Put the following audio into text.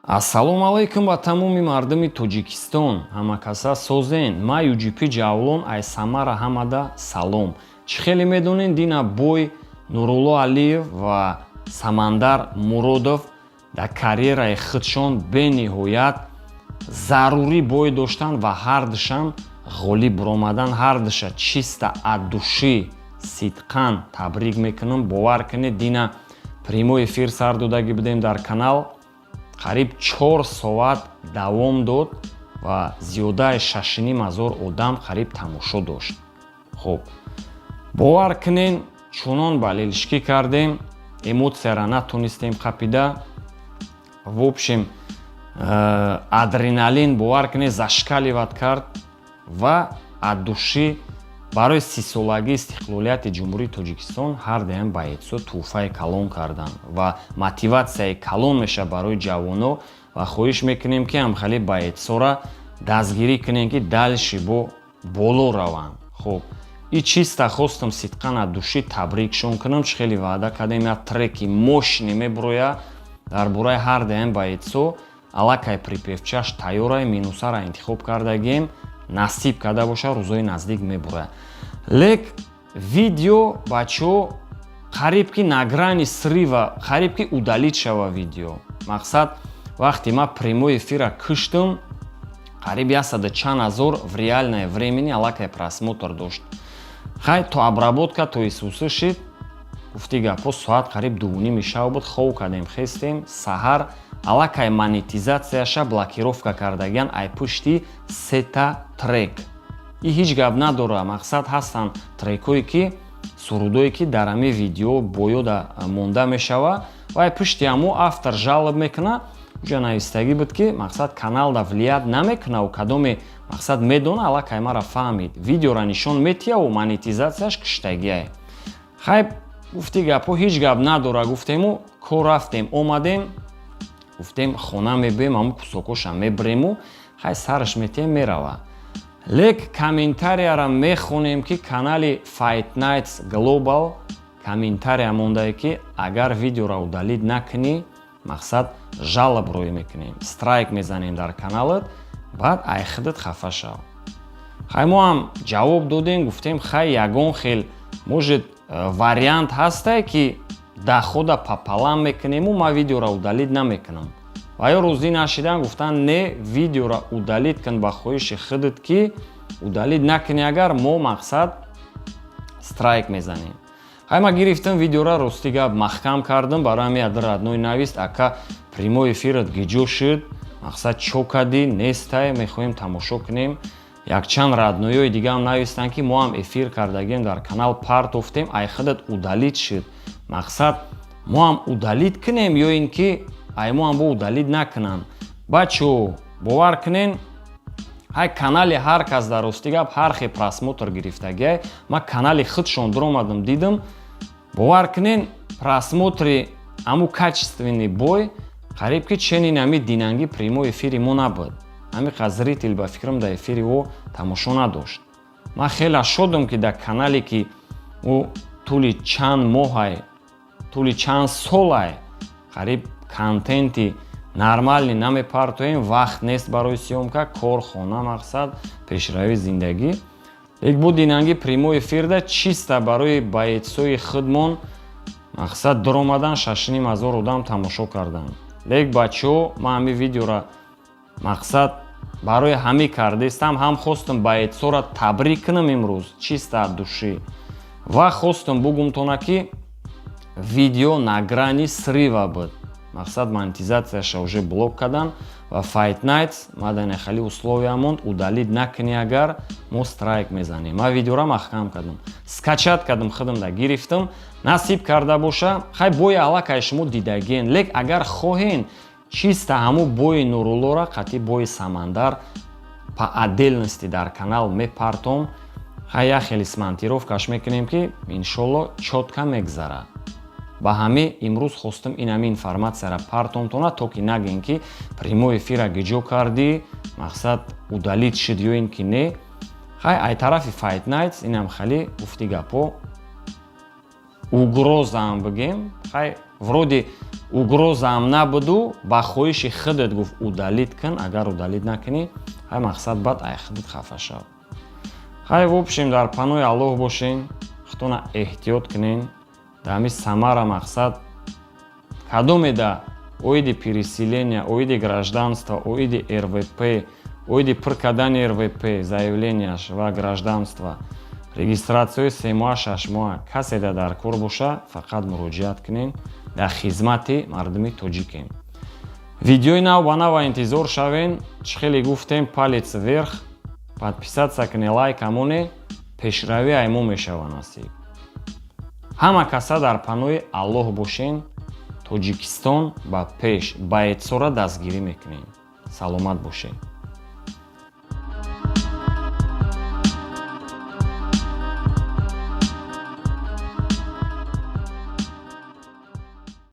Ассалому алайкум ба тамоми мардуми Тоҷикистон. Ҳамакаса созен. Ма юҷипи ҷавлон ай Самара ҳамада салом. Чӣ хеле медонен дина бой Нурулло Алиев ва Самандар Муродов дар карьераи худшон бениҳоят зарурӣ бой доштанд ва ҳардушан ғолиб буромадан. Ҳардуша чиста аддушӣ сидқан табрик мекунам. Бовар кунед дина прямой эфир сар додаги будем дар канал. қариб 4 соат давом дод ва зиёдаи 6500 одам қариб тамошо дошт. Хуб, бовар кунен чунон балилишкӣ кардем, эмоцияра натонистем қапида. В общем, адреналин бовар кунен зашкаливат кард ва аддушӣ барои 30-солагии истиқлолияти Ҷумҳурии Тоҷикистон ҳар даҳем ба ҳеҷсо туҳфаи калон карданд ва мотиватсияи калон меша барои ҷавоно ва хоҳиш мекунем ки ҳамхали ба ҳеҷсора дастгирӣ кунем ки далши бо боло раванд. Хуб, и чиста хостам сидқан аддушӣ табрикшон кунам. Чӣ хеле ваъда кардем як треки мощне мебуроя дар бораи ҳар даҳем ба ҳеҷсо аллакай припевчаш тайёрай минусара интихоб кардагием. Насиб карда боша рӯзои наздик мебурад. Лек видео бачаҳо қариб ки на грани срива, қариб ки удалит шава видео. Мақсад вақте ма прямой эфира куштам, қариб 100 чанд ҳазор в реальное времени аллакай просмотр дошт. Хай то обработка то исуса шид. Гуфти гапо соат қариб 2:30 шав буд. Хов кардем хестем саҳар аллакай монетизацияша блокировка кардагиян ай пушти сета трек. И ҳеҷ гап надора. Мақсад ҳастанд трекҳое ки сурудое ки дар ҳами видео боёда монда мешава ва ай пушти ҳамо автор жалоб мекуна. уҷа навистагӣ буд ки мақсад каналда влият намекунаву кадоме мақсад медона аллакай мара фаҳмид. Видеора нишон метияву монетизацияш куштагияй. Хай гуфти гапо ҳеҷ гап надора. Гуфтему кор рафтем омадем. Гуфтем хона мебем ҳаму кусокоша мебрему. Хай сараш метием мерава. Лек комментарияра мехонем ки канали Fight Nights Global комментария мондае ки агар видеора удалид накунӣ мақсад жалоб рӯй мекунем, страйк мезанем дар каналат, баъд ай худат хафа шав. Хай мо ҳам ҷавоб додем. Гуфтем хай ягон хел может вариант ҳастае ки да хода пополам мекунему, ма видеора удалид намекунам. Ва ё рӯзӣ нашидан гуфтан не видеора удалид кун ба хоҳиши худат ки удалид накунӣ агар мо мақсад страйк мезанем. Хай ма гирифтам видеора рости гап маҳкам кардам. Барои ҳами адар адной навист ака прямой эфират гиҷо шуд, мақсад чо кади нестай мехоҳем тамошо кунем. Якчанд радноёи дигаам навистанд ки мо ҳам эфир кардагем дар канал партофтем ай худат удалид шуд. Мақсад мо ҳам удалид кунем ё ин ки ай мо ҳам бо удалид накунам. Бачаҳо бовар кунен ҳай канали ҳар кас дар рости гап ҳар хел просмотр гирифтагиай. Ма канали худшон дуромадам дидам. Бовар кунен просмотри ҳаму качественный бой қариб ки ченин ҳами динанги прямой эфири мо набуд. ҳами қа зрител ба фикрам дар эфири о тамошо надошт. Ма хеле шодам ки дар канале ки тӯли чанд моҳай, тӯли чанд солай қариб контенти нормални намепартоем. Вақт нест барои сиёмка, кор, хона, мақсад пешравии зиндагӣ. Лек бу динанги прямой эфирда чиста барои ба ҳеҷсои худмон мақсад дуромадан 6500 одам тамошо карданд. Лек бачаҳо ма ҳами видеора мақсад барои ҳамӣ кардистам. Ҳам хостам ба ҳеҷсора табрик кунам имрӯз чиста аддушӣ ва хостам бугумтона ки видео на грани срива буд. Мақсад монетизацияша уже блок кардан ва Fight Nights мадани хали условия монд удалид накунӣ агар мо страйк мезанем. Ма видеора маҳкам кардам, скачат кардам, худам да гирифтам. Насиб карда боша хай бои аллакай шумо дидагиен. Лек агар хоҳен чиста ҳаму бои Нуруллора қатъи бои Самандар по отдельности дар канал мепартом. Хай як хели смонтировкаш мекунем ки иншолло чотка мегзарад. Ба ҳами имрӯз хостам ин ҳами информатсияра партомтона то ки нагем ки прямой эфира гиҷо кардӣ, мақсад удалид шуд ё ин ки не. Хай ай тарафи Fight Nights инам хали гуфти гапо угрозаам бигем, хай вроде угрозаам набуду, ба хоҳиши худат гуфт удалит кун, агар удалит накунӣ, хай мақсад бад ай худат хафа шав. Хай в общем дар паноҳи Аллоҳ бошен, худтона эҳтиёт кунен, дар ҳамин самара мақсад кадомеда оиди переселения, оиди гражданства, оиди РВП, оиди пур кардани РВП, заявленияш ва гражданства, регистратсияи 3 моҳа 6 моҳа каседа дар кор боша, фақат муроҷиат кунен, дар хизмати мардуми тоҷикем. Видеои нав ба нава интизор шавен, чӣ хеле гуфтем палец вверх, подписаться кунед, лайк ҳамоне, пешравӣ аймо мешава насиб. Ҳама каса дар паноҳи Аллоҳ бошен, Тоҷикистон ба пеш, ба эътисора дастгирӣ мекунем. Саломат бошед.